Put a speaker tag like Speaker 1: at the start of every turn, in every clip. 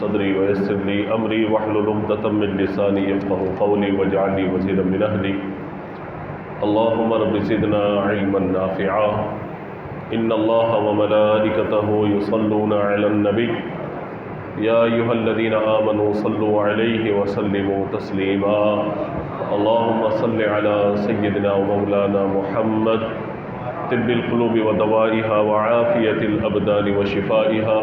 Speaker 1: صدری ويسر لي أمري واحلل عقدة من لساني يفقهوا قولي واجعل لي وزيرا من أهلي اللهم رب زدنا علما نافعا إن الله وملائكته يصلون على النبي يا أيها الذين آمنوا صلوا عليه وسلموا تسليما اللهم صل على سيدنا ومولانا محمد طب القلوب ودوائها وعافية الأبدان وشفائها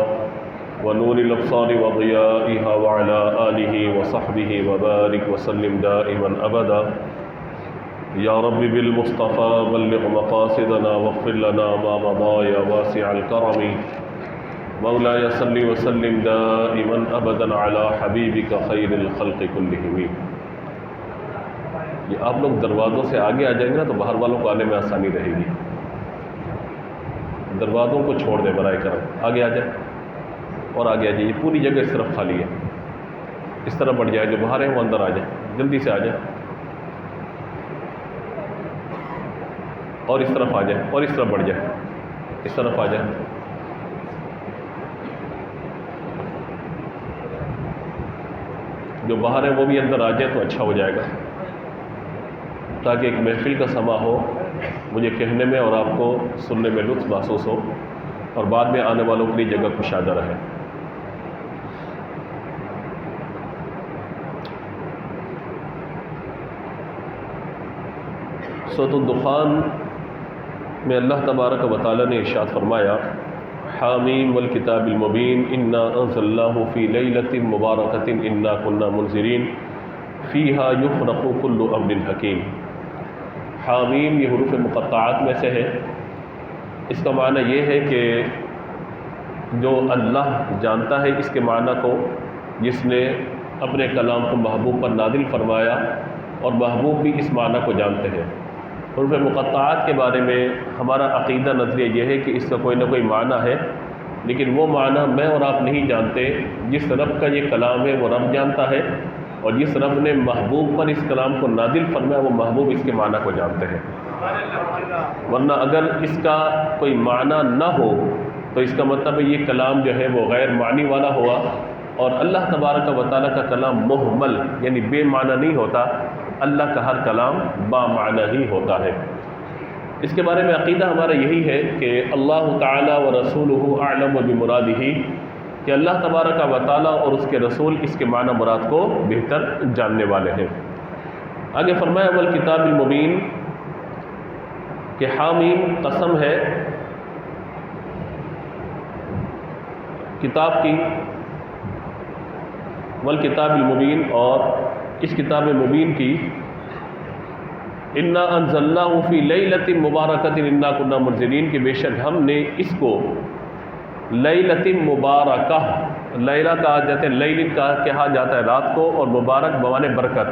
Speaker 1: ونور الأبصار وضيائها وعلى آله وصحبه وبارك وسلم دائما أبدا يا رب بالمصطفى بلغ مقاصدنا واغفر لنا ما مضى يا واسع الكرم مولاي صل وسلم دائما ابدا على حبیبک خیر الخلق کلہم۔ یہ آپ لوگ دروازوں سے آگے آ جائیں گے نا تو باہر والوں کو آنے میں آسانی رہے گی۔ دروازوں کو چھوڑ دیں برائے کرم، آگے آ جائیں اور آگے آ جائیں، یہ پوری جگہ اس طرف خالی ہے، اس طرف بڑھ جائے، جو باہر ہیں وہ اندر آ جائیں، جلدی سے آ جائیں اور اس طرف آ جائیں اور اس طرف بڑھ جائیں، اس طرف آ جائیں۔ جو باہر ہے وہ بھی اندر آ جائے تو اچھا ہو جائے گا، تاکہ ایک محفل کا سما ہو، مجھے کہنے میں اور آپ کو سننے میں لطف محسوس ہو اور بعد میں آنے والوں کے لیے جگہ کشادہ رہے۔ سورۃ الدخان میں اللہ تبارک و تعالیٰ نے ارشاد فرمایا حامیم والکتاب المبین انا انزلناہ فی لیلۃ مبارکۃ انا کنا منذرین فیہا یفرق کل امر حکیم۔ حامیم یہ حروف مقطعات میں سے ہے، اس کا معنی یہ ہے کہ جو اللہ جانتا ہے اس کے معنی کو، جس نے اپنے کلام کو محبوب پر نازل فرمایا اور محبوب بھی اس معنی کو جانتے ہیں۔ حروف مقطعات کے بارے میں ہمارا عقیدہ نظریہ یہ ہے کہ اس کا کوئی نہ کوئی معنی ہے، لیکن وہ معنی میں اور آپ نہیں جانتے، جس رب کا یہ کلام ہے وہ رب جانتا ہے، اور جس رب نے محبوب پر اس کلام کو نازل فرمایا وہ محبوب اس کے معنی کو جانتے ہیں۔ ورنہ اگر اس کا کوئی معنی نہ ہو تو اس کا مطلب ہے یہ کلام جو ہے وہ غیر معنی والا ہوا، اور اللہ تبارک و تعالیٰ کا کلام محمل یعنی بے معنی نہیں ہوتا، اللہ کا ہر کلام با معنی ہی ہوتا ہے۔ اس کے بارے میں عقیدہ ہمارا یہی ہے کہ اللہ تعالیٰ و رسولہ اعلم بمرادہ، کہ اللہ تبارک و تعالیٰ اور اس کے رسول اس کے معنی مراد کو بہتر جاننے والے ہیں۔ آگے فرمایا والکتاب المبین، کہ حامیم قسم ہے کتاب کی، والکتاب المبین اور اس کتاب مبین کی، انا انزلناہ فی لیلۃ مبارکۃ انا کنا منذرین، کہ بے شک ہم نے اس کو لیلۃ مبارکہ، لیلہ کہا جاتا ہے، لیل کہا جاتا ہے رات کو، اور مبارک بمانے برکت،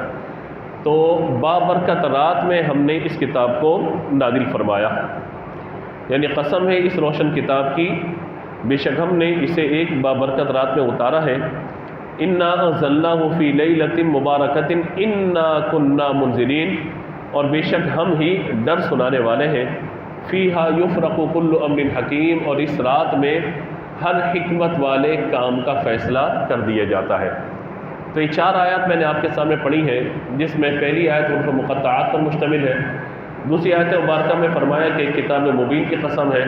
Speaker 1: تو بابرکت رات میں ہم نے اس کتاب کو نازل فرمایا، یعنی قسم ہے اس روشن کتاب کی، بے شک ہم نے اسے ایک بابرکت رات میں اتارا ہے۔ انا انزلناہ فی لیلۃ مبارکۃ انا کنا منذرین، اور بے شک ہم ہی ڈر سنانے والے ہیں، فیہا یفرق کل امر حکیم، اور اس رات میں ہر حکمت والے کام کا فیصلہ کر دیا جاتا ہے۔ تو یہ 4 آیات میں نے آپ کے سامنے پڑھی ہیں، جس میں پہلی آیت حروف مقطعات پر مشتمل ہے، دوسری آیت مبارکہ میں فرمایا کہ کتاب مبین کی قسم ہے،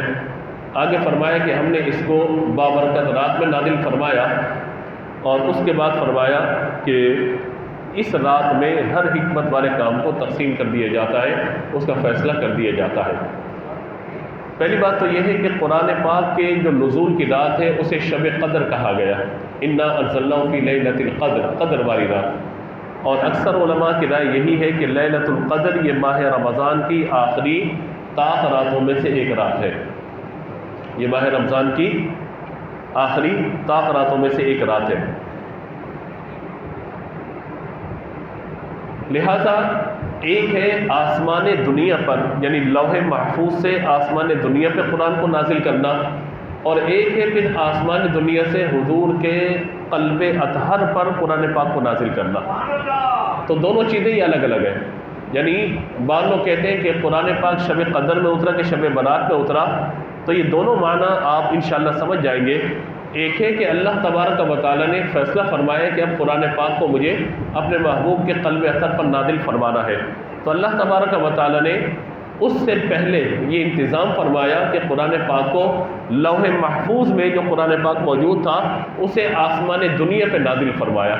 Speaker 1: آگے فرمایا کہ ہم نے اس کو بابرکت رات میں نازل فرمایا، اور اس کے بعد فرمایا کہ اس رات میں ہر حکمت والے کام کو تقسیم کر دیا جاتا ہے، اس کا فیصلہ کر دیا جاتا ہے۔ پہلی بات تو یہ ہے کہ قرآن پاک کے جو نزول کی رات ہے اسے شب قدر کہا گیا، انا انزلناہ فی لیلۃ القدر، قدر والی رات، اور اکثر علماء کی رائے یہی ہے کہ لیلۃ القدر یہ ماہ رمضان کی آخری طاق راتوں میں سے ایک رات ہے، یہ ماہ رمضان کی آخری طاق راتوں میں سے ایک رات ہے۔ لہذا ایک ہے آسمان دنیا پر، یعنی لوح محفوظ سے آسمان دنیا پہ قرآن کو نازل کرنا، اور ایک ہے پھر آسمان دنیا سے حضور کے قلب اطہر پر قرآن پاک کو نازل کرنا۔ تو دونوں چیزیں ہی الگ الگ ہیں، یعنی بعض لوگ کہتے ہیں کہ قرآن پاک شب قدر میں اترا کہ شب برات میں اترا، تو یہ دونوں معنی آپ انشاءاللہ سمجھ جائیں گے۔ ایک ہے کہ اللہ تبارک و تعالیٰ نے فیصلہ فرمایا کہ اب قرآن پاک کو مجھے اپنے محبوب کے قلب اطہر پر نازل فرمانا ہے، تو اللہ تبارک و تعالیٰ نے اس سے پہلے یہ انتظام فرمایا کہ قرآن پاک کو لوح محفوظ میں جو قرآن پاک موجود تھا اسے آسمان دنیا پہ نازل فرمایا۔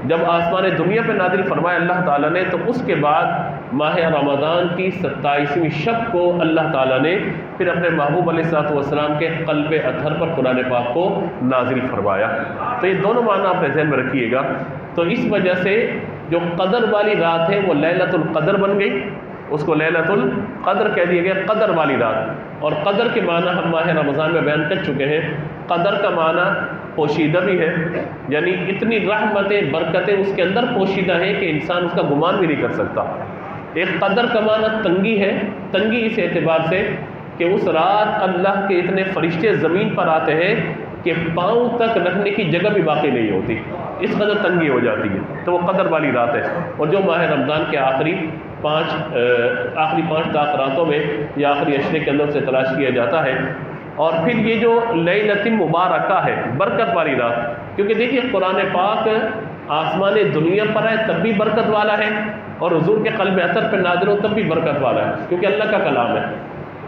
Speaker 1: جب آسمان دنیا پہ نازل فرمایا اللہ تعالیٰ نے، تو اس کے بعد ماہ رمضان کی 27ویں شب کو اللہ تعالیٰ نے پھر اپنے محبوب علیہ الصلوۃ والسلام کے قلب اطہر پر قرآن پاک کو نازل فرمایا۔ تو یہ دونوں معنی آپ ذہن میں رکھیے گا۔ تو اس وجہ سے جو قدر والی رات ہے وہ لیلۃ القدر بن گئی، اس کو لیلۃ القدر کہہ دیا گیا، قدر والی رات۔ اور قدر کے معنی ہم ماہ رمضان میں بیان کر چکے ہیں۔ قدر کا معنی پوشیدہ بھی ہے، یعنی اتنی رحمتیں برکتیں اس کے اندر پوشیدہ ہیں کہ انسان اس کا گمان بھی نہیں کر سکتا۔ ایک قدر کا معنی تنگی ہے، تنگی اس اعتبار سے کہ اس رات اللہ کے اتنے فرشتے زمین پر آتے ہیں کہ پاؤں تک رکھنے کی جگہ بھی باقی نہیں ہوتی، اس قدر تنگی ہو جاتی ہے، تو وہ قدر والی رات ہے۔ اور جو ماہ رمضان کے آخری پانچ راتوں میں یا آخری عشرے کے اندر سے تلاش کیا جاتا ہے۔ اور پھر یہ جو لیلۃ مبارکہ ہے، برکت والی رات، کیونکہ دیکھیے قرآن پاک آسمان دنیا پر ہے تب بھی برکت والا ہے، اور حضور کے قلب اطہر پہ نازل ہو تب بھی برکت والا ہے، کیونکہ اللہ کا کلام ہے۔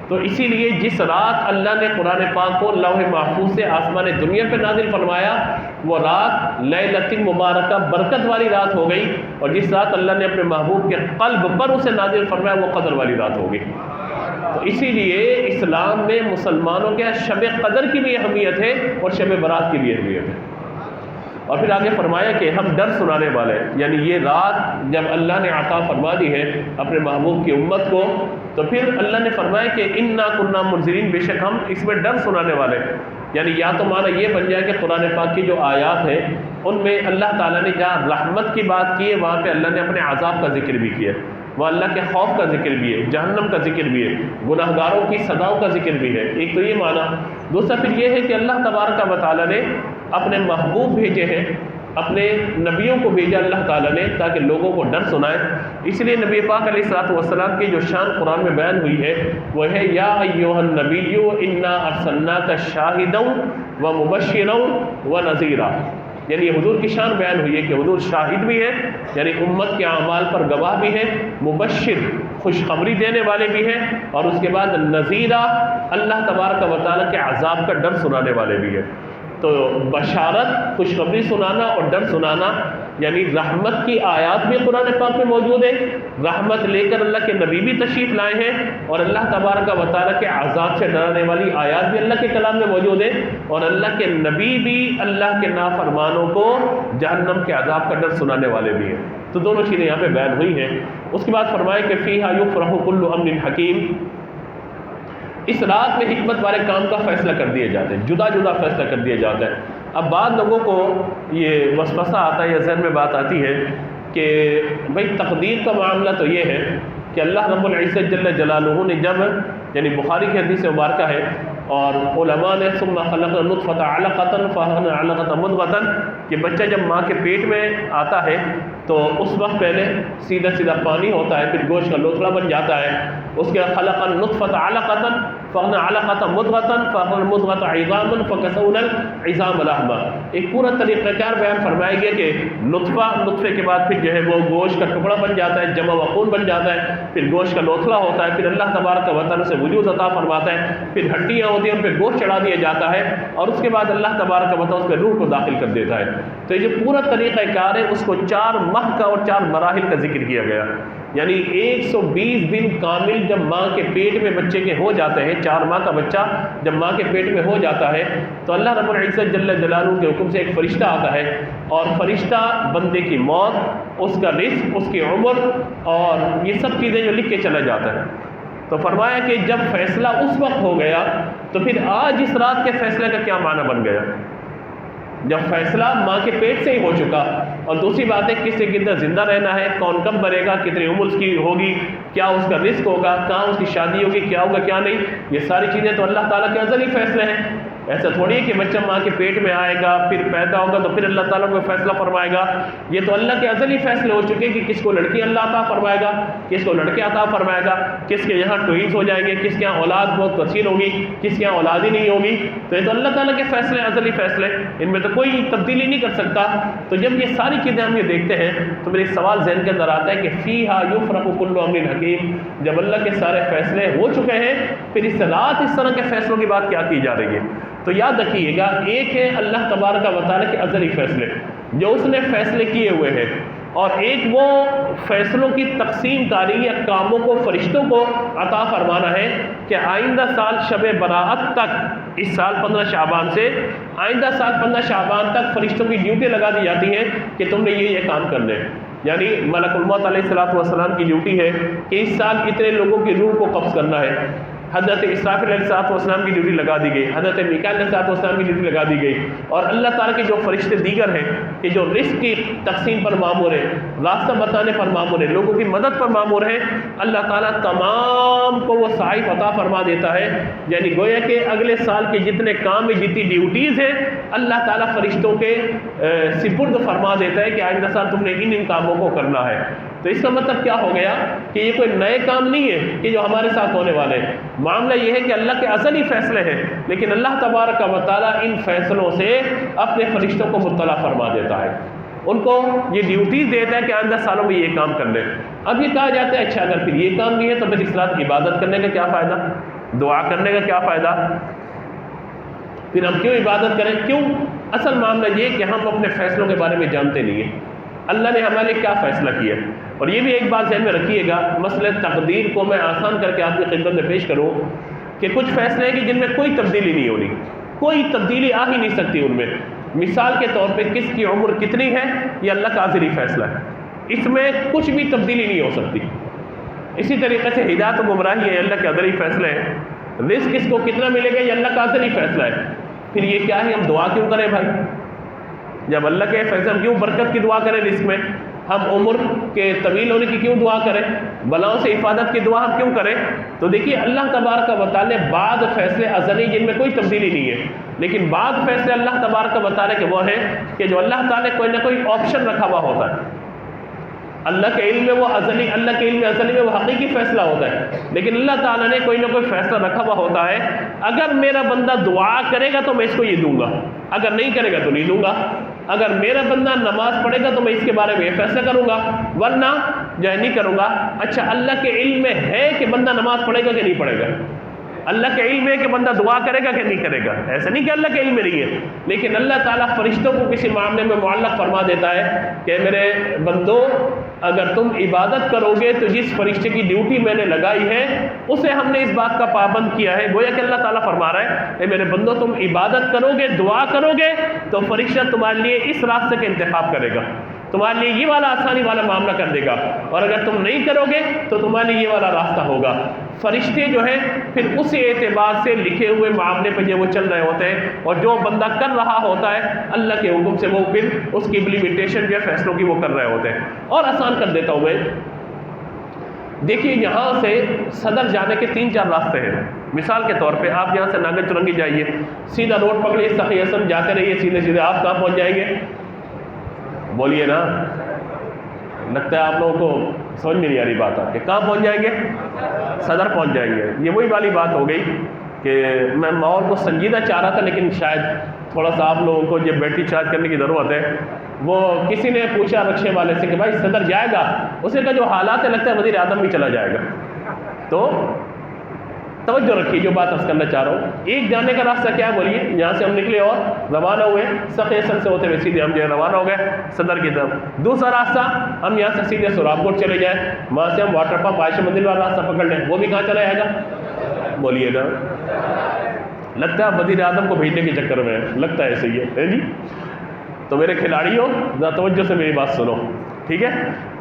Speaker 1: تو اسی لیے جس رات اللہ نے قرآن پاک کو لوح محفوظ سے آسمان دنیا پہ نازل فرمایا، وہ رات لیلۃ مبارکہ برکت والی رات ہو گئی، اور جس رات اللہ نے اپنے محبوب کے قلب پر اسے نازل فرمایا وہ قدر والی رات ہو گئی۔ تو اسی لیے اسلام میں مسلمانوں کے شب قدر کی بھی اہمیت ہے اور شب برات کی بھی اہمیت ہے۔ اور پھر آگے فرمایا کہ ہم ڈر سنانے والے ہیں، یعنی یہ رات جب اللہ نے عطا فرما دی ہے اپنے محبوب کی امت کو، تو پھر اللہ نے فرمایا کہ انا کنا منذرین، بے شک ہم اس میں ڈر سنانے والے ہیں۔ یعنی یا تو معنی یہ بن جائے کہ قرآن پاک کی جو آیات ہیں ان میں اللہ تعالیٰ نے جہاں رحمت کی بات کی ہے وہاں پہ اللہ نے اپنے عذاب کا ذکر بھی کیا ہے، وہ اللہ کے خوف کا ذکر بھی ہے، جہنم کا ذکر بھی ہے، گناہ گاروں کی سزاؤں کا ذکر بھی ہے۔ ایک تو یہ معنی، دوسرا پھر یہ ہے کہ اللہ تبارک و تعالیٰ نے اپنے محبوب بھیجے ہیں، اپنے نبیوں کو بھیجا اللہ تعالیٰ نے تاکہ لوگوں کو ڈر سنائے۔ اس لیے نبی پاک علیہ الصلوۃ والسلام کی جو شان قرآن میں بیان ہوئی ہے وہ ہے یا ایھا النبی انا ارسلناک شاہدا ومبشرا ونذیرا، یعنی یہ حضور کی شان بیان ہوئی ہے کہ حضور شاہد بھی ہے، یعنی امت کے اعمال پر گواہ بھی ہے، مبشر خوشخبری دینے والے بھی ہیں، اور اس کے بعد نذیرا اللہ تبارک و تعالیٰ کے عذاب کا ڈر سنانے والے بھی ہیں۔ تو بشارت، خوشخبری سنانا اور ڈر سنانا، یعنی رحمت کی آیات بھی قرآن پاک میں موجود ہے، رحمت لے کر اللہ کے نبی بھی تشریف لائے ہیں، اور اللہ تبارک و تعالیٰ کے عذاب سے ڈرانے والی آیات بھی اللہ کے کلام میں موجود ہے، اور اللہ کے نبی بھی اللہ کے نافرمانوں کو جہنم کے عذاب کا ڈر سنانے والے بھی ہیں۔ تو دونوں چیزیں یہاں پہ بیان ہوئی ہیں۔ اس کے بعد فرمایا کہ فیہا یفرح کل امر حکیم، اس رات میں حکمت والے کام کا فیصلہ کر دیا جاتا ہے، جدا جدا فیصلہ کر دیا جاتا ہے۔ اب بعض لوگوں کو یہ وسوسہ آتا ہے یا ذہن میں بات آتی ہے کہ بھئی تقدیر کا معاملہ تو یہ ہے کہ اللہ رب العزت جل جلالہ نے جب، یعنی بخاری کی حدیث مبارکہ ہے، اور علماء نے ثم خلقنا النطفۃ علقۃ فخلقنا العلقۃ مضغۃ، کہ بچہ جب ماں کے پیٹ میں آتا ہے تو اس وقت پہلے سیدھا سیدھا پانی ہوتا ہے، پھر گوشت کا لوتھڑا بن جاتا ہے، اس کے خلق النطفۃ علقۃ فخلقنا العلقۃ مضغۃ فخلقنا المضغۃ عظاما فکسونا العظام لحما۔ ایک پورا طریقہ کار بیان فرمایا گیا کہ نطفے کے بعد پھر جو ہے وہ گوشت کا ٹکڑا بن جاتا ہے، جمع و خون بن جاتا ہے، پھر گوشت کا لوتھڑا ہوتا ہے، پھر اللہ تبارک و تعالیٰ سے وجود عطا فرماتا ہے، پھر ہڈیاں ہوتی ہیں، ان پہ گوشت چڑھا دیا جاتا ہے، اور اس کے بعد اللہ تبارک و تعالیٰ اس پہ روح کو داخل کر دیتا ہے۔ تو یہ جو پورا طریقہ کار ہے اس کو 4 ماہ کا اور 4 مراحل کا ذکر کیا گیا، یعنی 120 دن کامل جب ماں کے پیٹ میں بچے کے ہو جاتے ہیں، 4 ماہ کا بچہ جب ماں کے پیٹ میں ہو جاتا ہے تو اللہ رب العزت جل جلالہ کے حکم سے ایک فرشتہ آتا ہے، اور فرشتہ بندے کی موت، اس کا رزق، اس کی عمر اور یہ سب چیزیں جو لکھ کے چلا جاتا ہے۔ تو فرمایا کہ جب فیصلہ اس وقت ہو گیا تو پھر آج اس رات کے فیصلے کا کیا معنی بن گیا؟ جب فیصلہ ماں کے پیٹ سے ہی ہو چکا، اور دوسری بات ہے کس سے کتنا زندہ رہنا ہے، کون کب مرے گا، کتنی عمر اس کی ہوگی، کیا اس کا رزق ہوگا، کہاں اس کی شادی ہوگی، کیا ہوگا کیا نہیں، یہ ساری چیزیں تو اللہ تعالیٰ کے ازلی فیصلے ہیں۔ ایسا تھوڑی ہے کہ بچہ ماں کے پیٹ میں آئے گا پھر پیدا ہوگا تو پھر اللہ تعالیٰ کو فیصلہ فرمائے گا. یہ تو اللہ کے ازلی فیصلے ہو چکے کہ کس کو لڑکی اللہ عطا فرمائے گا, کس کو لڑکے عطا فرمائے گا, کس کے یہاں ٹوئنس ہو جائیں گے, کس کے یہاں اولاد بہت کثیر ہوگی, کس کے یہاں اولاد ہی نہیں ہوگی. تو یہ تو اللہ تعالیٰ کے فیصلے, ازلی فیصلے, ان میں تو کوئی تبدیلی نہیں کر سکتا. تو جب یہ ساری چیزیں ہم یہ دیکھتے ہیں تو میرے سوال ذہن کے اندر آتا ہے کہ فیہا یفرق کل امر حکیم, جب اللہ کے سارے فیصلے ہو چکے ہیں پھر اس رات اس طرح کے فیصلوں کی بات کیا کی جا رہی ہے. تو یاد رکھیے گا, ایک ہے اللہ تبارک و تعالیٰ کے ازلی فیصلے جو اس نے فیصلے کیے ہوئے ہیں, اور ایک وہ فیصلوں کی تقسیم کاری یا کاموں کو فرشتوں کو عطا فرمانا ہے کہ آئندہ سال شب براءت تک, اس سال 15 شعبان سے آئندہ سال 15 شعبان تک فرشتوں کی ڈیوٹی لگا دی جاتی ہیں کہ تم نے یہ کام کرنے. یعنی ملک الموت علیہ السلام کی ڈیوٹی ہے کہ اس سال اتنے لوگوں کی روح کو قبض کرنا ہے. حضرت اسرافیل علیہ السلام کی ڈیوٹی لگا دی گئی, حضرت میکائیل علیہ السلام کی ڈیوٹی لگا دی گئی, اور اللہ تعالیٰ کے جو فرشتے دیگر ہیں کہ جو رزق کی تقسیم پر مامور ہیں, راستہ بتانے پر مامور ہیں, لوگوں کی مدد پر مامور ہیں, اللہ تعالیٰ تمام کو وہ صحائف عطا فرما دیتا ہے. یعنی گویا کہ اگلے سال کے جتنے کام ہیں, جتنی ڈیوٹیز ہیں, اللہ تعالیٰ فرشتوں کے سپرد فرما دیتا ہے کہ آئندہ سال تم نے ان کاموں کو کرنا ہے. تو اس کا مطلب کیا ہو گیا کہ یہ کوئی نئے کام نہیں ہے کہ جو ہمارے ساتھ ہونے والے ہیں. معاملہ یہ ہے کہ اللہ کے ازلی فیصلے ہیں, لیکن اللہ تبارک و تعالیٰ ان فیصلوں سے اپنے فرشتوں کو مطلع فرما دیتا ہے, ان کو یہ ڈیوٹیز دیتا ہے کہ آئندہ سالوں میں یہ کام کرنے. اب یہ کہا جاتا ہے اچھا اگر پھر یہ کام نہیں ہے تو پھر اس رات عبادت کرنے کا کیا فائدہ, دعا کرنے کا کیا فائدہ, پھر ہم کیوں عبادت کریں, کیوں؟ اصل معاملہ یہ کہ ہم اپنے فیصلوں کے بارے میں جانتے نہیں ہیں, اللہ نے ہمارے لیے کیا فیصلہ کیا. اور یہ بھی ایک بات ذہن میں رکھیے گا, مسئلہ تقدیر کو میں آسان کر کے آپ کی خدمت میں پیش کروں کہ کچھ فیصلے ہیں کہ جن میں کوئی تبدیلی نہیں ہونی, کوئی تبدیلی آ ہی نہیں سکتی ان میں. مثال کے طور پہ کس کی عمر کتنی ہے یہ اللہ کا ازلی فیصلہ ہے, اس میں کچھ بھی تبدیلی نہیں ہو سکتی. اسی طریقے سے ہدایت و گمراہی ہے, اللہ کے ازلی فیصلے ہیں. رزق کس کو کتنا ملے گا یہ اللہ کا ازلی فیصلہ ہے. پھر یہ کیا ہے, ہم دعا کیوں کریں بھائی, جب اللہ کے فیصلے, ہم کیوں برکت کی دعا کریں رزق میں, ہم عمر کے طویل ہونے کی کیوں دعا کریں, بلاؤں سے حفاظت کی دعا ہم کیوں کریں. تو دیکھیے اللہ تبارک و تعالیٰ نے بعض فیصلے ازلی جن میں کوئی تبدیلی نہیں ہے, لیکن بعض فیصلے اللہ تبارک و تعالیٰ کے وہ ہیں کہ جو اللہ تعالیٰ نے کوئی نہ کوئی آپشن رکھا ہوا ہوتا ہے. اللہ کے علم میں وہ ازلی, اللہ کے علم ازلی میں وہ حقیقی فیصلہ ہوتا ہے, لیکن اللہ تعالیٰ نے کوئی نہ کوئی فیصلہ رکھا ہوا ہوتا ہے. اگر میرا بندہ دعا کرے گا تو میں اس کو یہ دوں گا, اگر نہیں کرے گا تو نہیں دوں گا. اگر میرا بندہ نماز پڑھے گا تو میں اس کے بارے میں یہ فیصلہ کروں گا, ورنہ جو ہے نہیں کروں گا. اچھا اللہ کے علم میں ہے کہ بندہ نماز پڑھے گا کہ نہیں پڑھے گا, اللہ کے علم ہے کہ بندہ دعا کرے گا کہ نہیں کرے گا, ایسا نہیں کہ اللہ کے علم میں نہیں ہے, لیکن اللہ تعالیٰ فرشتوں کو کسی معاملے میں معلق فرما دیتا ہے کہ میرے بندو اگر تم عبادت کرو گے تو جس فرشتے کی ڈیوٹی میں نے لگائی ہے اسے ہم نے اس بات کا پابند کیا ہے. گویا کہ اللہ تعالیٰ فرما رہا ہے کہ میرے بندو تم عبادت کرو گے, دعا کرو گے تو فرشتہ تمہارے لیے اس راستے کا انتخاب کرے گا, تمہارے لیے یہ والا آسانی والا معاملہ کر دے گا, اور اگر تم نہیں کرو گے تو تمہارے لیے یہ والا راستہ ہوگا. فرشتے جو ہیں پھر اسی اعتبار سے لکھے ہوئے معاملے پہ جو وہ چل رہے ہوتے ہیں, اور جو بندہ کر رہا ہوتا ہے اللہ کے حکم سے وہ پھر اس کی امپلیمنٹیشن جو ہے فیصلوں کی وہ کر رہے ہوتے ہیں. اور آسان کر دیتا ہوں میں, دیکھیے یہاں سے صدر جانے کے 3-4 راستے ہیں. مثال کے طور پہ آپ یہاں سے ناگل چرنگی جائیے, سیدھا روڈ پکڑیے, سخی حسن جاتے رہیے سیدھے سیدھے, آپ کہاں پہنچ جائیں گے, بولیے نا, لگتا ہے آپ لوگوں کو سمجھ میں نہیں آ رہی بات, آپ کے کہاں پہنچ جائیں گے, صدر پہنچ جائیں گے. یہ وہی والی بات ہو گئی کہ میں ماحول کو سنجیدہ چاہ رہا تھا, لیکن شاید تھوڑا سا آپ لوگوں کو جو بیٹری چارج کرنے کی ضرورت ہے. وہ کسی نے پوچھا رکشے والے سے کہ بھائی صدر جائے گا, اسے کہا جو حالات ہے لگتا ہے وزیر اعظم بھی چلا جائے گا. تو توجہ رکھیے جو بات عرض کرنا چاہ رہا ہوں. ایک جانے کا راستہ کیا ہے بولیے, یہاں سے ہم نکلے اور روانہ ہوئے, سخی حسن سے ہوتے ہوئے سیدھے ہم جو ہے روانہ ہو گئے صدر کی طرف. دوسرا راستہ ہم یہاں سے سیدھے سوراب کوٹ چلے جائیں, وہاں سے ہم واٹر پمپ عائشہ مندر والا راستہ پکڑ لیں, وہ بھی کہاں چلا جائے گا, بولیے نا. لگتا ہے وزیر اعظم کو بھیجنے کے چکر میں, لگتا ہے ایسے ہی ہے جی. تو میرے کھلاڑیوں ذرا توجہ سے میری بات سنو, ٹھیک ہے.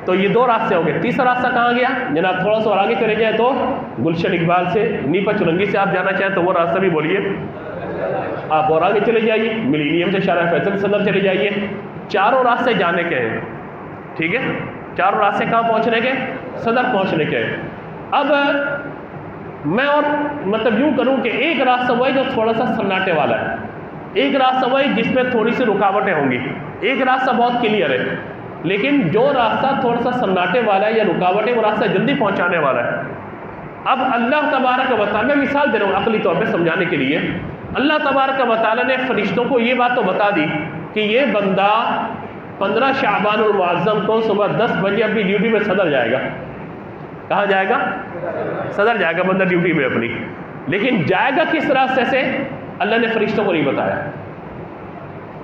Speaker 1: تو یہ 2 راستے ہو گئے. تیسرا راستہ کہاں گیا جناب, تھوڑا سا اور آگے چلے جائیں تو گلشن اقبال سے نیپا چرنگی سے آپ جانا چاہیں تو وہ راستہ بھی بولیے, آپ اور آگے چلے جائیے, ملینیم سے شارع فیصل صدر چلے جائیے. 4 راستے جانے کے ہیں, ٹھیک ہے. 4 راستے کہاں پہنچنے کے, صدر پہنچنے کے. اب میں اور مطلب یوں کروں کہ ایک راستہ وہ ہے جو تھوڑا سا سناٹے والا ہے، ایک راستہ وہ ہے جس میں تھوڑی سی رکاوٹیں ہوں گی، ایک راستہ بہت کلیئر ہے، لیکن جو راستہ تھوڑا سا سناٹے والا ہے یا رکاوٹیں، وہ راستہ جلدی پہنچانے والا ہے۔ اب اللہ تبارک و تعالیٰ، میں مثال دے رہا ہوں عقلی طور پہ سمجھانے کے لیے، اللہ تبارک و تعالیٰ نے فرشتوں کو یہ بات تو بتا دی کہ یہ بندہ 15 شعبان المعظم کو صبح 10 بجے اپنی ڈیوٹی میں صدر جائے گا۔ کہاں جائے گا؟ صدر جائے گا بندہ ڈیوٹی میں اپنی، لیکن جائے گا کس راستے سے؟ اللہ نے فرشتوں کو نہیں بتایا۔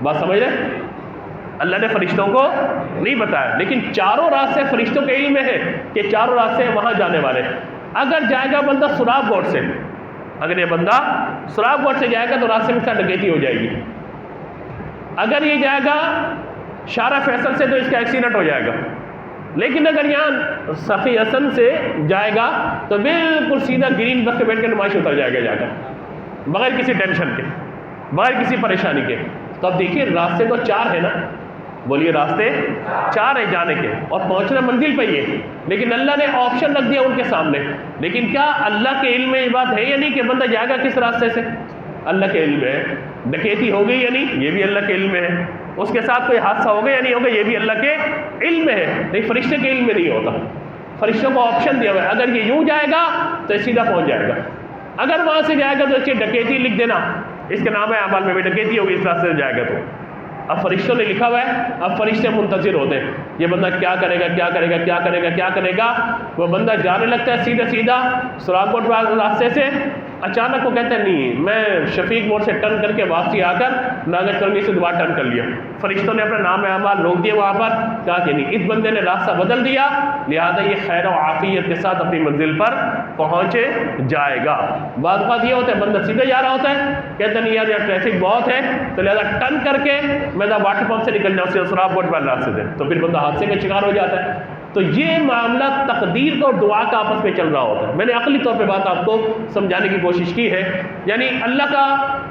Speaker 1: بات سمجھ رہے؟ اللہ نے فرشتوں کو نہیں بتایا، لیکن چاروں راستے فرشتوں کے علم میں ہے کہ چاروں راستے وہاں جانے والے۔ اگر جائے گا بندہ سراب گوٹ سے، اگر یہ بندہ سراب گوٹ سے جائے گا تو راستے میں سے ڈکیتی ہو جائے گی۔ اگر یہ جائے گا شارع فیصل سے تو اس کا ایکسیڈنٹ ہو جائے گا، لیکن اگر یہاں صفی حسن سے جائے گا تو بالکل سیدھا گرین بس پہ بیٹھ کے نمائش اتر جائے گا، جا کر بغیر کسی ٹینشن کے، بغیر کسی پریشانی کے۔ تو اب دیکھیے راستے تو 4 ہیں نا، بولیے راستے 4 ہیں جانے کے، اور پہنچنا منزل پہ ہی ہے، لیکن اللہ نے آپشن رکھ دیا ان کے سامنے۔ لیکن کیا اللہ کے علم میں یہ بات ہے یا نہیں کہ بندہ جائے گا کس راستے سے؟ اللہ کے علم میں ہے۔ ڈکیتی ہو گئی یا نہیں، یہ بھی اللہ کے علم میں ہے۔ اس کے ساتھ کوئی حادثہ ہوگا یا نہیں ہوگا، یہ بھی اللہ کے علم میں ہے، لیکن فرشتے کے علم میں نہیں ہوتا۔ فرشتوں کو آپشن دیا ہوا ہے، اگر یہ یوں جائے گا تو سیدھا پہنچ جائے گا، اگر وہاں سے جائے گا تو اس کی ڈکیتی لکھ دینا، اس کے نام ہے اعمال میں بھی ڈکیتی ہوگی اس راستے سے جائے گا تو۔ اب فرشتوں نے لکھا ہوا ہے، اب فرشتے منتظر ہوتے ہیں یہ بندہ کیا کرے گا کیا کرے گا کیا کرے گا کیا کرے گا۔ وہ بندہ جانے لگتا ہے سیدھا سیدھا سراغ کوٹ راستے سے، اچانک وہ کہتے ہیں نہیں، میں شفیق موڑ سے ٹرن کر کے واپسی آ کر ناگر کرنی سے دوبارہ ٹرن کر لیا۔ فرشتوں نے اپنا نام اعمال روک دیے وہاں پر، کہا کہ نہیں، اس بندے نے راستہ بدل دیا، لہذا یہ خیر و عافیت کے ساتھ اپنی منزل پر پہنچ جائے گا۔ بعض بات یہ ہوتا ہے بندہ سیدھے جا رہا ہوتا ہے، کہتے نہیں یار ٹریفک بہت ہے تو لہذا ٹرن کر کے میں واٹر پمپ سے نکل جاؤں سراب بوٹ والے راستے سے، تو پھر بندہ حادثے کا شکار ہو جاتا ہے۔ تو یہ معاملہ تقدیر کا اور دعا کا آپس میں چل رہا ہوتا ہے۔ میں نے عقلی طور پہ بات آپ کو سمجھانے کی کوشش کی ہے، یعنی اللہ کا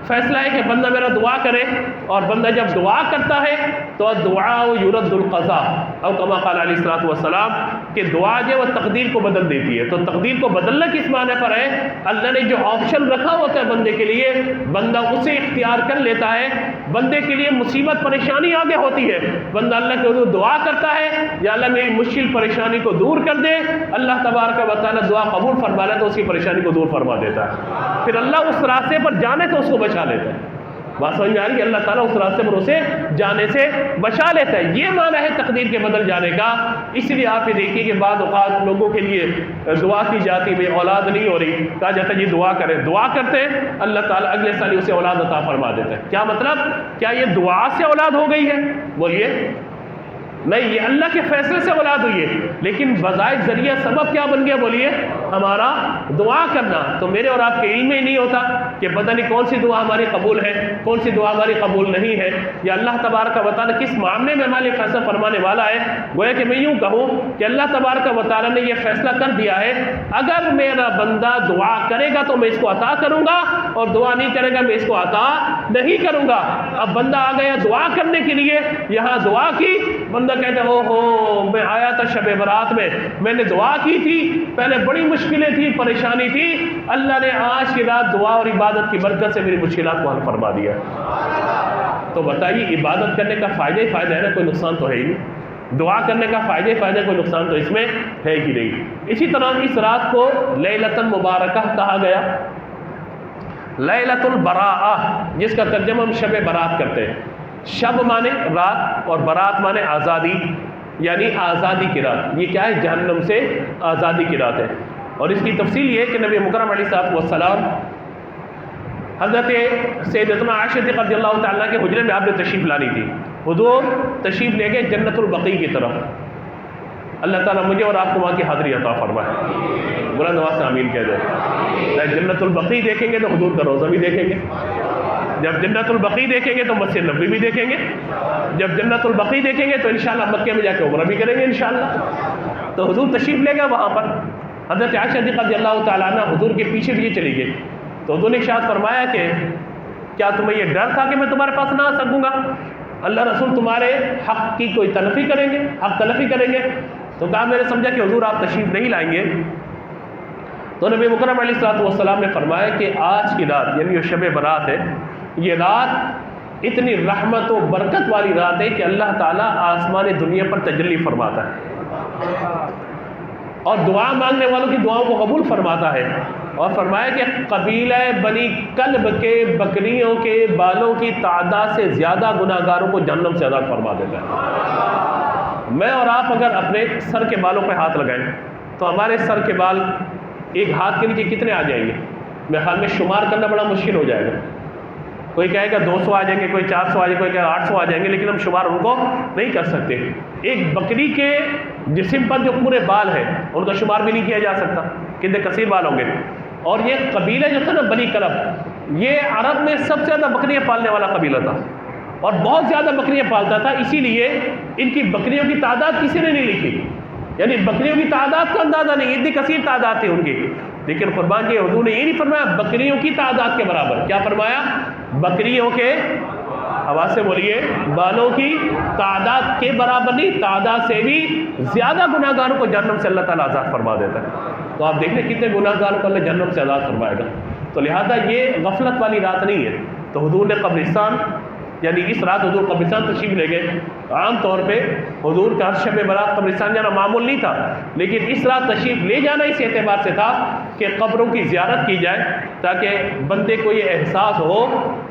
Speaker 1: فیصلہ ہے کہ بندہ میرا دعا کرے، اور بندہ جب دعا کرتا ہے تو دعا یرد القضاء، او کما قال علیہ الصلوۃ والسلام، کہ دعا جو وہ تقدیر کو بدل دیتی ہے۔ تو تقدیر کو بدلنا کس معنی پر ہے؟ اللہ نے جو آپشن رکھا ہوتا ہے بندے کے لیے، بندہ اسے اختیار کر لیتا ہے۔ بندے کے لیے مصیبت پریشانی آگے ہوتی ہے، بندہ اللہ کے حضور دعا کرتا ہے یا اللہ میری مشکل پریشانی کو دور کر دے، اللہ تبارک و تعالیٰ دعا قبول فرما لے تو اس کی پریشانی کو دور فرما دیتا ہے، پھر اللہ اس راستے پر جانے سے اس کو بچا لیتا ہے۔ بات سمجھ میں آ رہی ہے؟ اللہ تعالیٰ اس راستے پر اسے جانے سے بچا لیتا ہے، یہ معنی ہے تقدیر کے بدل جانے کا۔ اس لیے آپ یہ دیکھیے کہ بعض اوقات لوگوں کے لیے دعا کی جاتی ہے، اولاد نہیں ہو رہی، کہا جاتا ہے جی دعا کریں، دعا کرتے ہیں اللہ تعالیٰ اگلے سال ہی اسے اولاد عطا فرما دیتا ہے۔ کیا مطلب؟ کیا یہ دعا سے اولاد ہو گئی ہے؟ بولیے نہیں، یہ اللہ کے فیصلے سے اولاد ہوئی ہے، لیکن بظاہر ذریعہ سبب کیا بن گیا؟ بولیے ہمارا دعا کرنا۔ تو میرے اور آپ کے علم میں ہی نہیں ہوتا کہ پتہ نہیں کون سی دعا ہماری قبول ہے، کون سی دعا ہماری قبول نہیں ہے، یا اللہ تبارک و تعالیٰ کس معاملے میں ہمارے فیصلہ فرمانے والا ہے۔ گویا کہ میں یوں کہوں کہ اللہ تبارک و تعالیٰ نے یہ فیصلہ کر دیا ہے، اگر میرا بندہ دعا کرے گا تو میں اس کو عطا کروں گا، اور دعا نہیں کرے گا میں اس کو عطا نہیں کروں گا۔ اب بندہ آ گیا دعا کرنے کے لیے، یہاں دعا کی، بندہ کہتے ہیں او ہو میں آیا تھا شب برات میں نے دعا کی تھی، پہلے بڑی مشکلیں تھی، پریشانی تھی، اللہ نے آج کی رات دعا اور عبادت کی برکت سے میری مشکلات کو حل فرما دیا۔ تو بتائیے عبادت کرنے کا فائدہ ہی فائدہ ہے نا، کوئی نقصان تو ہے ہی نہیں، دعا کرنے کا فائدہ ہی فائدہ، کوئی نقصان تو اس میں ہے ہی نہیں۔ اسی طرح اس رات کو لیلۃ المبارکہ کہا گیا، لیلۃ البراءہ، جس کا ترجمہ ہم شب برات کرتے ہیں۔ شب مانے رات اور برات مانے آزادی، یعنی آزادی کی رات۔ یہ کیا ہے؟ جہنم سے آزادی کی رات ہے۔ اور اس کی تفصیل یہ ہے کہ نبی مکرم علیہ الصلوۃ والسلام حضرت سیدتنا عائشہ رضی اللہ تعالیٰ کے حجرے میں آپ نے تشریف لانی تھی، حضور تشریف لے گئے جنت البقیع کی طرف۔ اللہ تعالیٰ مجھے اور آپ کو وہاں کی حاضری عطا فرمائے، بلند آواز سے آمین کہہ دیں۔ جنت البقیع دیکھیں گے تو حضور کا روضہ بھی دیکھیں گے، جب جنت البقیع دیکھیں گے تو مسجد نبوی بھی دیکھیں گے، جب جنت البقیع دیکھیں گے تو انشاءاللہ مکے میں جا کے عمرہ بھی کریں گے انشاءاللہ۔ تو حضور تشریف لے گئے وہاں پر، حضرت عائشہ رضی اللہ تعالیٰ عنہ حضور کے پیچھے پیچھے چلی گئی۔ تو حضور نے ارشاد فرمایا کہ کیا تمہیں یہ ڈر تھا کہ میں تمہارے پاس نہ آ سکوں گا؟ اللہ رسول تمہارے حق کی کوئی تلفی کریں گے، حق تلفی کریں گے؟ تو کہا میں نے سمجھا کہ حضور آپ تشریف نہیں لائیں گے، تو نبی مکرم علیہ الصلوۃ والسلام نے فرمایا کہ آج کی رات یعنی جو شب برات ہے، یہ رات اتنی رحمت و برکت والی رات ہے کہ اللہ تعالیٰ آسمان دنیا پر تجلی فرماتا ہے اور دعا مانگنے والوں کی دعاؤں کو قبول فرماتا ہے، اور فرمایا کہ قبیلہ بنی کلب کے بکریوں کے بالوں کی تعداد سے زیادہ گناہگاروں کو جہنم سے آزاد فرما دیتا ہے۔ میں اور آپ اگر اپنے سر کے بالوں پہ ہاتھ لگائیں تو ہمارے سر کے بال ایک ہاتھ کے نیچے کتنے آ جائیں گے؟ میرے خیال میں شمار کرنا بڑا مشکل ہو جائے گا۔ کوئی کہے گا 200 آ جائیں گے، کوئی 400 آ جائیں گے، کوئی کہے گا 800 آ جائیں گے، لیکن ہم شمار ان کو نہیں کر سکتے۔ ایک بکری کے جسم پر جو پورے بال ہیں ان کا شمار بھی نہیں کیا جا سکتا، کتنے کثیر بال ہوں گے۔ اور یہ قبیلہ جو تھا نا بنی کلب، یہ عرب میں سب سے زیادہ بکریاں پالنے والا قبیلہ تھا اور بہت زیادہ بکریاں پالتا تھا، اسی لیے ان کی بکریوں کی تعداد کسی نے نہیں لکھی، یعنی بکریوں کی تعداد کا اندازہ نہیں، اتنی کثیر تعداد تھی ان کی۔ لیکن قربان کے حضور نے یہ نہیں فرمایا بکریوں کی تعداد کے برابر، کیا فرمایا؟ بکریوں کے، آواز سے بولیے، بالوں کی تعداد کے برابر نہیں، تعداد سے بھی زیادہ گناہگاروں کو جہنم سے اللہ تعالیٰ آزاد فرما دیتا ہے۔ تو آپ دیکھ لیں کتنے گناہگاروں کو اللہ جہنم سے آزاد فرمائے گا۔ تو لہذا یہ غفلت والی رات نہیں ہے۔ تو حضور نے قبرستان، یعنی اس رات حضور قبرستان تشریف لے گئے۔ عام طور پہ حضور کا شب برات قبرستان جانا معمول نہیں تھا، لیکن اس رات تشریف لے جانا اس اعتبار سے تھا کہ قبروں کی زیارت کی جائے، تاکہ بندے کو یہ احساس ہو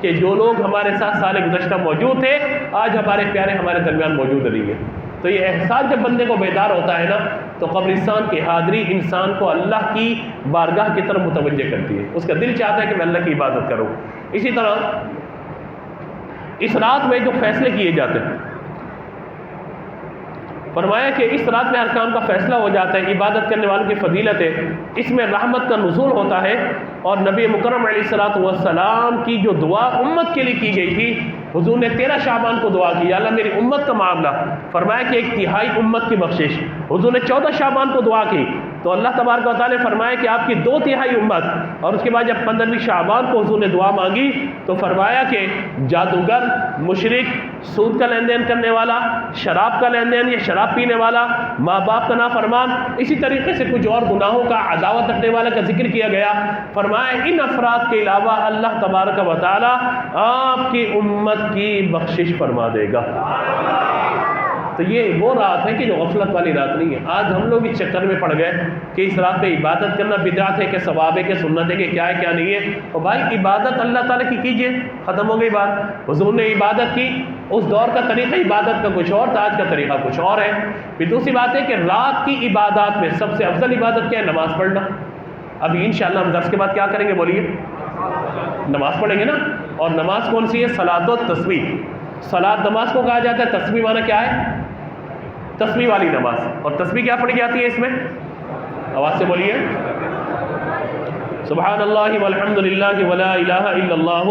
Speaker 1: کہ جو لوگ ہمارے ساتھ سال گزشتہ موجود تھے آج ہمارے پیارے ہمارے درمیان موجود نہیں ہیں۔ تو یہ احساس جب بندے کو بیدار ہوتا ہے نا، تو قبرستان کی حاضری انسان کو اللہ کی بارگاہ کی طرف متوجہ کرتی ہے، اس کا دل چاہتا ہے کہ میں اللہ کی عبادت کروں۔ اسی طرح اس رات میں جو فیصلے کیے جاتے ہیں، فرمایا کہ اس رات میں ہر کام کا فیصلہ ہو جاتا ہے، عبادت کرنے والوں کی فضیلت ہے، اس میں رحمت کا نزول ہوتا ہے۔ اور نبی مکرم علیہ الصلوۃ والسلام کی جو دعا امت کے لیے کی گئی تھی، حضور نے 13 شعبان کو دعا کی، یا اللہ میری امت کا معاملہ، فرمایا کہ 1/3 امت کی بخشش۔ حضور نے 14 شعبان کو دعا کی تو اللہ تبارک و تعالیٰ نے فرمایا کہ آپ کی 2/3 امت، اور اس کے بعد جب 15ویں شعبان کو حضور نے دعا مانگی تو فرمایا کہ جادوگر، مشرک، سود کا لین دین کرنے والا، شراب کا لین دین یا شراب پینے والا، ماں باپ کا نافرمان، اسی طریقے سے کچھ اور گناہوں کا عداوت رکھنے والا کا ذکر کیا گیا۔ فرمایا ان افراد کے علاوہ اللہ تبارک و تعالی آپ کی امت کی بخشش فرما دے گا۔ تو یہ وہ رات ہے کہ جو غفلت والی رات نہیں ہے۔ آج ہم لوگ اس چکر میں پڑ گئے کہ اس رات پہ عبادت کرنا بدعت ہے کہ ثواب ہے کہ سنت ہے کہ کیا ہے کیا نہیں ہے۔ اور بھائی عبادت اللہ تعالیٰ کی کیجئے، ختم ہو گئی بات۔ حضور نے عبادت کی، اس دور کا طریقہ عبادت کا کچھ اور تھا، آج کا طریقہ کچھ اور ہے۔ پھر دوسری بات ہے کہ رات کی عبادات میں سب سے افضل عبادت کیا ہے؟ نماز پڑھنا۔ ابھی انشاءاللہ ہم درس کے بعد کیا کریں گے؟ بولیے، نماز پڑھیں گے نا۔ اور نماز کون سی ہے؟ صلاۃ و تسبیح۔ صلاۃ نماز کو کہا جاتا ہے، تسبیح معنی کیا ہے؟ تسبیح والی نماز۔ اور تسبیح کیا پڑھی جاتی ہے اس میں؟ آواز سے بولیے، سبحان اللہ والحمد للہ ولا الہ الا اللہ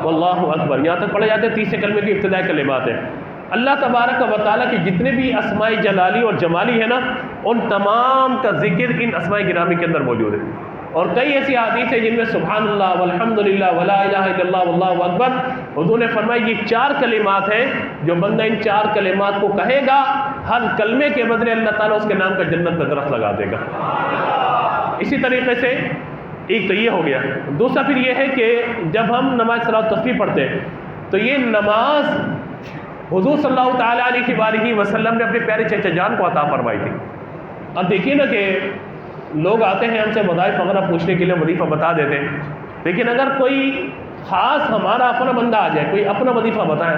Speaker 1: واللہ اکبر، یہاں تک پڑھے جاتے ہیں۔ 30 کلمے کی ابتدائی کلمات ہیں۔ اللہ تبارک و تعالیٰ کے جتنے بھی اسماء جلالی اور جمالی ہے نا، ان تمام کا ذکر ان اسماء گرامی کے اندر موجود ہے۔ اور کئی ایسی حدیث ہیں جن میں سبحان اللہ والحمد للہ ولا الہ الا اللہ واللہ اکبر، حضور نے فرمایا یہ 4 کلمات ہیں، جو بندہ ان 4 کلمات کو کہے گا، ہر کلمے کے بدلے اللہ تعالیٰ اس کے نام کا جنت کا درخت لگا دے گا۔ اسی طریقے سے ایک تو یہ ہو گیا۔ دوسرا پھر یہ ہے کہ جب ہم نماز صلاۃ و تسبیح پڑھتے ہیں تو یہ نماز حضور صلی اللہ تعالیٰ علیہ وسلم نے اپنے پیارے چچا جان کو عطا فرمائی تھی۔ اب دیکھیے نا کہ لوگ آتے ہیں ہم سے وظائف وغیرہ پوچھنے کے لیے، وظیفہ بتا دیتے ہیں، لیکن اگر کوئی خاص ہمارا اپنا بندہ آ جائے، کوئی اپنا وظیفہ بتائے،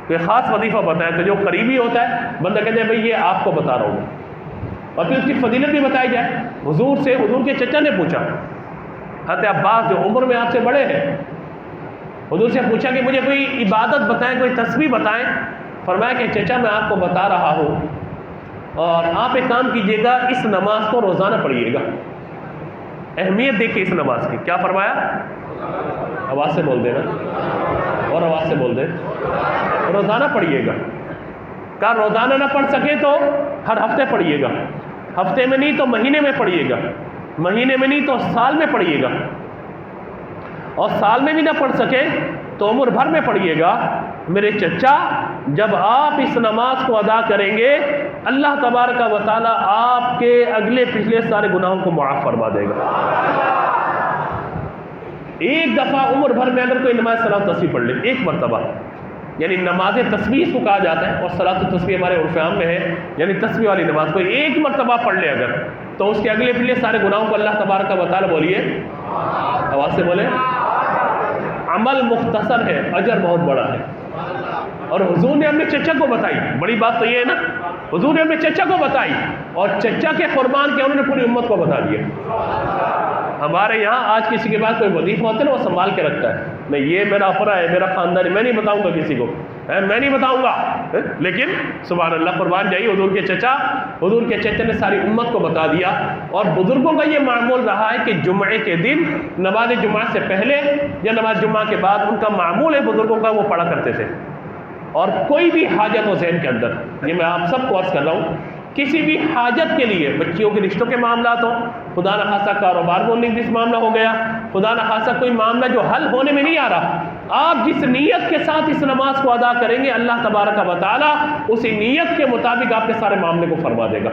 Speaker 1: کوئی خاص وظیفہ بتائے، تو جو قریبی ہوتا ہے بندہ کہتے ہیں بھائی یہ آپ کو بتا رہا ہوں، اور پھر اس کی فضیلت بھی بتائی جائے۔ حضور سے حضور کے چچا نے پوچھا، حضرت عباس جو عمر میں آپ سے بڑے ہیں، حضور سے پوچھا کہ مجھے کوئی عبادت بتائیں، کوئی تسبیح بتائیں۔ فرمایا کہ چچا میں آپ کو بتا رہا ہوں، اور آپ ایک کام کیجئے گا، اس نماز کو روزانہ پڑھیے گا۔ اہمیت دیکھیے اس نماز کی، کیا فرمایا؟ آواز سے بول دینا، اور آواز سے بول دیں، روزانہ پڑھیے گا۔ کہا روزانہ نہ پڑھ سکے تو ہر ہفتے پڑھیے گا، ہفتے میں نہیں تو مہینے میں پڑھیے گا، مہینے میں نہیں تو سال میں پڑھیے گا، اور سال میں بھی نہ پڑھ سکے تو عمر بھر میں پڑھیے گا میرے چچا، جب آپ اس نماز کو ادا کریں گے اللہ تبارک و تعالیٰ آپ کے اگلے پچھلے سارے گناہوں کو معاف فرما دے گا۔ ایک دفعہ عمر بھر میں اگر کوئی نماز صلاۃ تسبیح پڑھ لے، ایک مرتبہ، یعنی نماز تسبیح اس کو کہا جاتا ہے، اور صلاۃ التسبیح ہمارے عرف عام میں ہے یعنی تسبیح والی نماز، کوئی ایک مرتبہ پڑھ لے اگر، تو اس کے اگلے پچھلے سارے گناہوں کو اللہ تبارک و تعالیٰ، بولیے آواز سے بولے، عمل مختصر ہے، اجر بہت بڑا ہے۔ اور حضور نے اپنے چچا کو بتائی، بڑی بات تو یہ ہے نا، حضور نے اپنے چچا کو بتائی اور چچا کے قربان کے انہوں نے پوری امت کو بتا دیا۔ ہمارے یہاں آج کسی کے پاس کوئی وظیفہ ہوتا ہے نا، وہ سنبھال کے رکھتا ہے، نہیں یہ میرا اپنا ہے، میرا خاندان ہے، میں نہیں بتاؤں گا کسی کو، میں نہیں بتاؤں گا، لیکن سبحان اللہ قربان جائیے حضور کے چچا نے ساری امت کو بتا دیا۔ اور بزرگوں کا یہ معمول رہا ہے کہ جمعے کے دن نماز جمعہ سے پہلے یا نماز جمعہ کے بعد ان کا معمول ہے بزرگوں کا، وہ پڑھا کرتے تھے۔ اور کوئی بھی حاجت ہو ذہن کے اندر، یہ میں آپ سب کو عرض کر رہا ہوں، کسی بھی حاجت کے لیے، بچیوں کے رشتوں کے معاملات ہوں، خدا نخواستہ کاروبار بولنے جس معاملہ ہو گیا، خدا نخواستہ کوئی معاملہ جو حل ہونے میں نہیں آ رہا، آپ جس نیت کے ساتھ اس نماز کو ادا کریں گے اللہ تبارک و تعالیٰ اسی نیت کے مطابق آپ کے سارے معاملے کو فرما دے گا،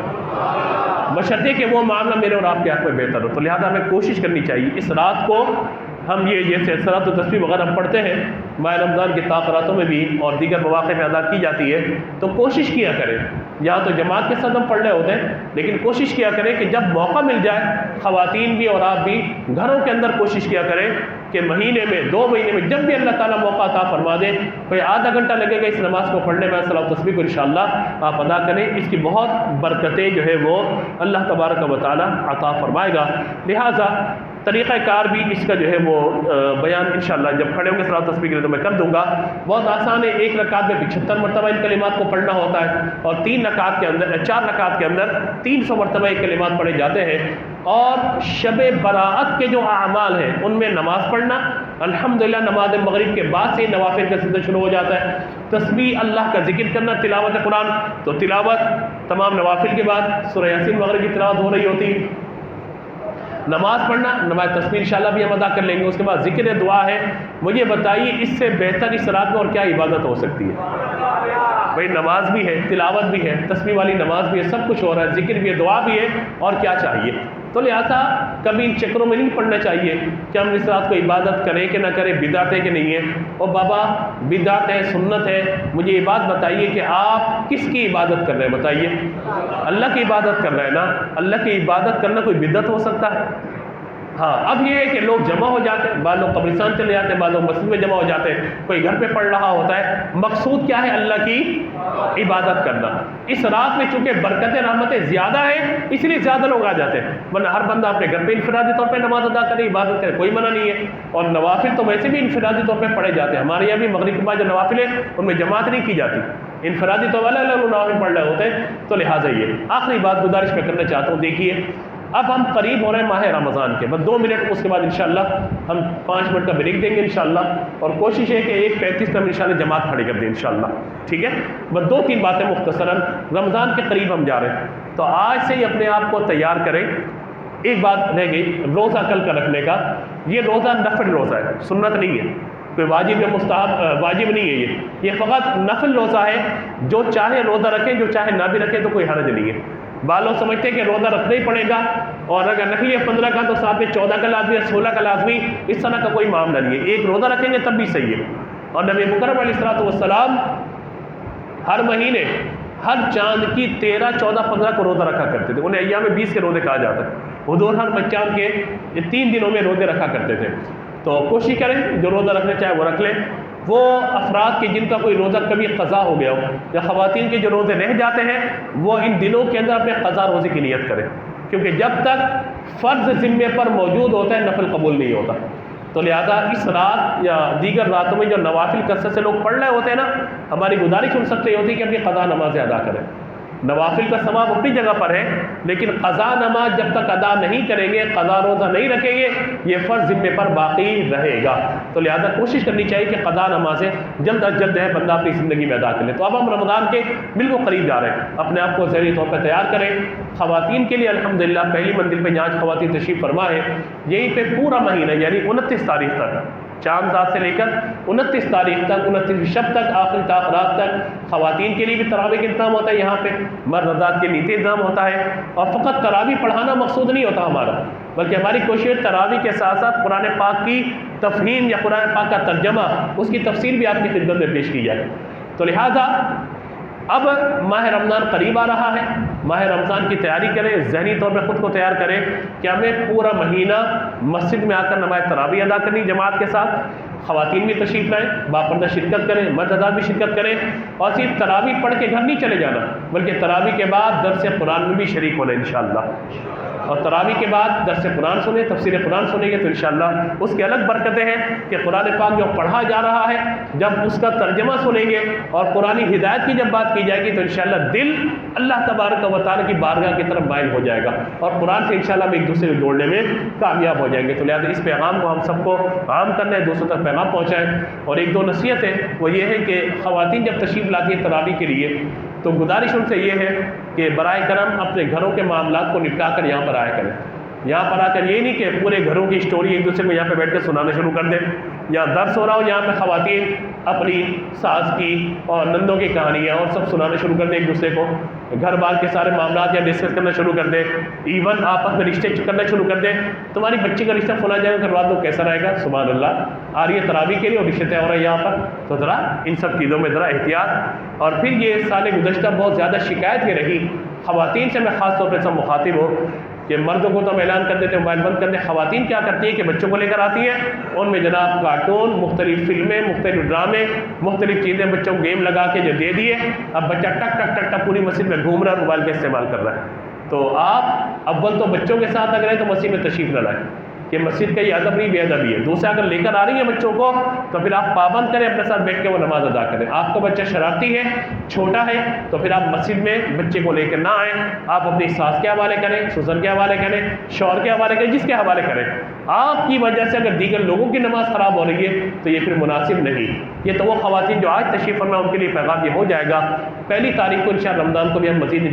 Speaker 1: بشرطے کہ وہ معاملہ میرے اور آپ کے حق میں بہتر ہو۔ تو لہٰذا ہمیں کوشش کرنی چاہیے اس رات کو، ہم یہ جیسے صلاۃ التسبیح وغیرہ ہم پڑھتے ہیں ماہ رمضان کی طاقتوں میں بھی اور دیگر مواقع میں ادا کی جاتی ہے، تو کوشش کیا کریں، یہاں تو جماعت کے ساتھ ہم پڑھ رہے ہوتے ہیں، لیکن کوشش کیا کریں کہ جب موقع مل جائے، خواتین بھی اور آپ بھی گھروں کے اندر کوشش کیا کریں کہ مہینے میں 2 مہینے میں جب بھی اللہ تعالیٰ موقع عطا فرما دے، کوئی آدھا گھنٹہ لگے گا اس نماز کو پڑھنے میں، صلاۃ التسبیح کو انشاءاللہ آپ ادا کریں، اس کی بہت برکتیں جو ہے وہ اللہ تبارک و تعالیٰ عطا فرمائے گا۔ لہٰذا طریقہ کار بھی اس کا جو ہے وہ بیان انشاءاللہ جب کھڑے ہوں گے صلاۃ التسبیح کے لیے تو میں کر دوں گا۔ بہت آسان ہے، ایک رکعت میں 75 مرتبہ ان کلمات کو پڑھنا ہوتا ہے، اور 4 رکعت کے اندر 300 مرتبہ یہ کلمات پڑھے جاتے ہیں۔ اور شب برات کے جو اعمال ہیں ان میں نماز پڑھنا، الحمدللہ نماز مغرب کے بعد سے نوافل کا سلسلہ شروع ہو جاتا ہے، تسبیح اللہ کا ذکر کرنا، تلاوت قرآن، تو تلاوت تمام نوافل کے بعد سورہ یاسین مغرب کی تلاوت ہو رہی ہوتی، نماز پڑھنا، نماز تسبیح انشاءاللہ بھی ہم ادا کر لیں گے، اس کے بعد ذکر دعا ہے۔ مجھے بتائیے اس سے بہتر اس رات میں اور کیا عبادت ہو سکتی ہے؟ بھائی نماز بھی ہے، تلاوت بھی ہے، تسبیح والی نماز بھی ہے، سب کچھ ہو رہا ہے، ذکر بھی ہے، دعا بھی ہے، اور کیا چاہیے؟ تو لہٰذا کبھی ان چکروں میں نہیں پڑنا چاہیے کہ ہم اس رات کو عبادت کریں کہ نہ کریں، بدعت ہے کہ نہیں ہے۔ اور بابا بدعت ہے، سنت ہے، مجھے یہ بات بتائیے کہ آپ کس کی عبادت کر رہے ہیں؟ بتائیے، اللہ کی عبادت کر رہے ہیں نا؟ اللہ کی عبادت کرنا کوئی بدعت ہو سکتا ہے؟ ہاں، اب یہ ہے کہ لوگ جمع ہو جاتے ہیں، بعض لوگ قبرستان چلے جاتے ہیں، بعض لوگ مسجد میں جمع ہو جاتے ہیں، کوئی گھر پہ پڑھ رہا ہوتا ہے، مقصود کیا ہے؟ اللہ کی عبادت کرنا۔ اس رات میں چونکہ برکتیں رحمتیں زیادہ ہیں اس لیے زیادہ لوگ آ جاتے ہیں، ورنہ ہر بندہ اپنے گھر پہ انفرادی طور پہ نماز ادا کرے، عبادت کرے، کوئی منع نہیں ہے۔ اور نوافل تو ویسے بھی انفرادی طور پہ پڑھے جاتے ہیں، ہمارے یہاں بھی مغرب کے بعد جو نوافل ہیں ان میں جماعت نہیں کی جاتی، انفرادی تو الگ الگ نوافل پڑھ رہے ہوتے ہیں۔ تو لہٰذا یہ آخری بات گزارش میں کرنا چاہتا ہوں، دیکھیے اب ہم قریب ہو رہے ہیں ماہ رمضان کے، بس 2 منٹ، اس کے بعد انشاءاللہ ہم 5 منٹ کا بریک دیں گے انشاءاللہ، اور کوشش ہے کہ 1:35 تک انشاءاللہ جماعت کھڑی کر دیں انشاءاللہ، ٹھیک ہے؟ بس 2-3 باتیں مختصراً، رمضان کے قریب ہم جا رہے ہیں تو آج سے ہی اپنے آپ کو تیار کریں۔ ایک بات رہ گئی، روزہ کل کا رکھنے کا، یہ روزہ نفل روزہ ہے، سنت نہیں ہے، کوئی واجب یا مستحب واجب نہیں ہے، یہ فقط نفل روزہ ہے، جو چاہے روزہ رکھیں، جو چاہے نہ بھی رکھیں تو کوئی حرج نہیں ہے۔ بعض لوگ سمجھتے ہیں کہ روزہ رکھنا ہی پڑے گا، اور اگر نفلی ہے 15 کا تو ساتھ میں 14 کا لازمی ہے، 16 کا لازمی، اس طرح کا کوئی معاملہ نہیں ہے، ایک روزہ رکھیں گے تب بھی صحیح ہے۔ اور نبی مکرم علیہ الصلوۃ والسلام ہر مہینے، ہر چاند کی 13، 14، 15 کو روزہ رکھا کرتے تھے، انہیں ایام 20 کے روزے کہا جاتا ہے، حضور ہر چاند کے 3 دنوں میں روزے رکھا کرتے تھے۔ تو کوشش کریں جو روزہ رکھنا چاہے وہ رکھ لیں۔ وہ افراد کے جن کا کوئی روزہ کبھی قضا ہو گیا ہو، یا خواتین کے جو روزے رہ جاتے ہیں، وہ ان دنوں کے اندر اپنے قضا روزے کی نیت کریں، کیونکہ جب تک فرض ذمے پر موجود ہوتا ہے نفل قبول نہیں ہوتا۔ تو لہذا اس رات یا دیگر راتوں میں جو نوافل کثرت سے لوگ پڑھ رہے ہوتے ہیں نا، ہماری گزارش ان سب سے یہ ہوتی ہے کہ اپنی قضا نمازیں ادا کریں۔ نوافل کا ثواب اپنی جگہ پر ہے، لیکن قضا نماز جب تک ادا نہیں کریں گے، قضا روزہ نہیں رکھیں گے، یہ فرض ذمے پر باقی رہے گا۔ تو لہذا کوشش کرنی چاہیے کہ قضا نمازیں جلد از جلد ہے بندہ اپنی زندگی میں ادا کر لے۔ تو اب ہم رمضان کے بالکل قریب جا رہے ہیں، اپنے آپ کو ذہنی طور پر تیار کریں۔ خواتین کے لیے الحمدللہ پہلی منزل پہ جہاں خواتین تشریف فرما ہے، یہیں پہ پورا مہینہ یعنی 29 تاریخ تک چاند رات سے لے کر 29 تاریخ تک، 29 شب تک، آخری رات تک خواتین کے لیے بھی تراویح کا انتظام ہوتا ہے یہاں پہ، مرد حضرات کے نیتی انتظام ہوتا ہے. اور فقط تراویح پڑھانا مقصود نہیں ہوتا ہمارا، بلکہ ہماری کوشش تراویح کے ساتھ ساتھ قرآن پاک کی تفہیم یا قرآن پاک کا ترجمہ، اس کی تفسیر بھی آپ کی خدمت میں پیش کی جائے. تو لہذا اب ماہ رمضان قریب آ رہا ہے، ماہ رمضان کی تیاری کریں، ذہنی طور پہ خود کو تیار کریں کہ ہمیں پورا مہینہ مسجد میں آ کر نماز تراویح ادا کرنی جماعت کے ساتھ. خواتین بھی تشریف لائیں، باپردہ شرکت کریں، مرد حضرات بھی شرکت کریں، اور صرف تراویح پڑھ کے گھر نہیں چلے جانا، بلکہ تراویح کے بعد درس قرآن میں بھی شریک ہونا انشاءاللہ. اور تراویح کے بعد درس قرآن سنیں، تفسیر قرآن سنیں گے تو انشاءاللہ اس کی الگ برکتیں ہیں کہ قرآن پاک جو پڑھا جا رہا ہے جب اس کا ترجمہ سنیں گے اور قرآنی ہدایت کی جب بات کی جائے گی تو انشاءاللہ دل اللہ تبارک و تعالیٰ کی بارگاہ کی طرف مائل ہو جائے گا، اور قرآن سے انشاءاللہ ہم ایک دوسرے کو جوڑنے میں کامیاب ہو جائیں گے. تو لہٰذا اس پیغام کو ہم سب کو عام کرنا ہے، دوسروں تک پیغام پہنچائیں. اور ایک دو نصیحتیں وہ یہ ہے کہ خواتین جب تشریف لاتی ہیں تراویح کے لیے تو گزارش ان سے یہ ہے کہ برائے کرم اپنے گھروں کے معاملات کو نپٹا کر یہاں پر آیا کریں. یہاں پر آ کر یہ نہیں کہ پورے گھروں کی اسٹوری ایک دوسرے کو یہاں پہ بیٹھ کے سنانا شروع کر دیں. یہاں درس ہو رہا ہو، یہاں پہ خواتین اپنی ساس کی اور نندوں کی کہانیاں اور سب سنانا شروع کر دیں ایک دوسرے کو، گھر بار کے سارے معاملات یا ڈسکس کرنا شروع کر دیں، ایون آپس میں رشتے کرنا شروع کر دیں. تمہاری بچی کا رشتہ فلاں جگہ کروا دو، کیسا رہے گا؟ سبحان اللہ، آ رہی ہے تراویح کے لیے اور رشتے طے ہو رہے ہیں یہاں پر. تو ذرا ان سب چیزوں میں ذرا احتیاط. اور پھر یہ سال گزشتہ بہت زیادہ شکایت یہ رہی، خواتین سے میں خاص طور پہ سب مخاطب ہوں کہ مردوں کو تو ہم اعلان کر دیتے ہیں موبائل بند کر دیں، خواتین کیا کرتی ہیں کہ بچوں کو لے کر آتی ہیں، ان میں جناب کارٹون، مختلف فلمیں، مختلف ڈرامے، مختلف چیزیں بچوں کو گیم لگا کے جو دے دیے، اب بچہ ٹک ٹک ٹک ٹک پوری مسجد میں گھوم رہا ہے، موبائل کا استعمال کر رہا ہے. تو آپ اول تو بچوں کے ساتھ اگر ہیں تو مسجد میں تشریف نہ لائیں کہ مسجد کا یہ ادب نہیں بے ادبی ہے. دوسرے اگر لے کر آ رہی ہیں بچوں کو تو پھر آپ پابند کریں، اپنے ساتھ بیٹھ کے وہ نماز ادا کریں. آپ کا بچہ شرارتی ہے، چھوٹا ہے، تو پھر آپ مسجد میں بچے کو لے کر نہ آئیں. آپ اپنی ساس کے حوالے کریں، سسر کے حوالے کریں، شوہر کے حوالے کریں، جس کے حوالے کریں. آپ کی وجہ سے اگر دیگر لوگوں کی نماز خراب ہو رہی ہے تو یہ پھر مناسب نہیں. یہ تو وہ خواتین جو آج تشریف فرما ان کے لیے پیغام یہ ہو جائے گا. 1 تاریخ کو انشاءاللہ رمضان کو بھی ہم مزید